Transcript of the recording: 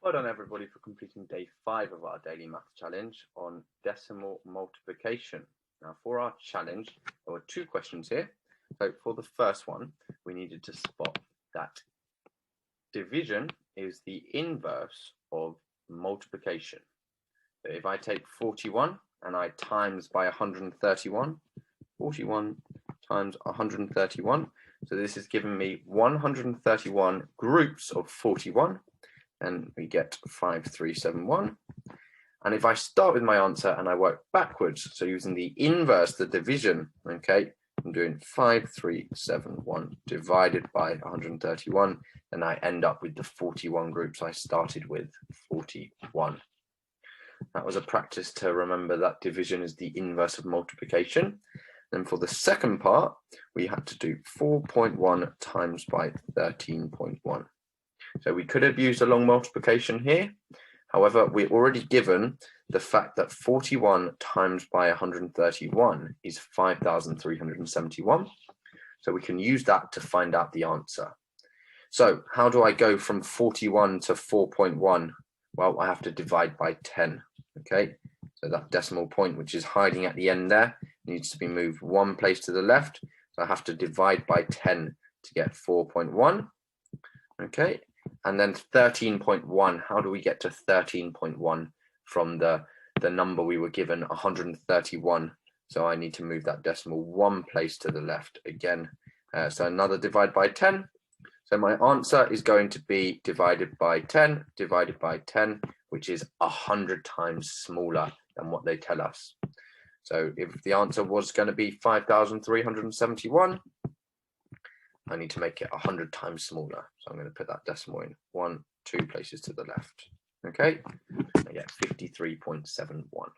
Well done everybody for completing day 5 of our daily maths challenge on decimal multiplication. Now for our challenge, there were 2 questions here. So for the first one, we needed to spot that division is the inverse of multiplication. So if I take 41 and I times by 131, 41 times 131, so this is giving me 131 groups of 41, and we get 5371. And if I start with my answer and I work backwards, so using the inverse, the division, okay, I'm doing 5371 divided by 131, and I end up with the 41 groups I started with, 41. That was a practice to remember that division is the inverse of multiplication. And for the second part, we had to do 4.1 times by 13.1. So we could have used a long multiplication here. However, we're already given the fact that 41 times by 131 is 5,371. So we can use that to find out the answer. So how do I go from 41 to 4.1? Well, I have to divide by 10. Okay, so that decimal point, which is hiding at the end there, needs to be moved one place to the left. So I have to divide by 10 to get 4.1. Okay, and then 13.1. How do we get to 13.1 from the number we were given, 131? So I need to move that decimal one place to the left again. So another divide by 10. So my answer is going to be divided by 10, which is 100 times smaller than what they tell us. So if the answer was going to be 5,371, I need to make it 100 times smaller. So I'm going to put that decimal in 1, 2 places to the left. Okay, I get 53.71.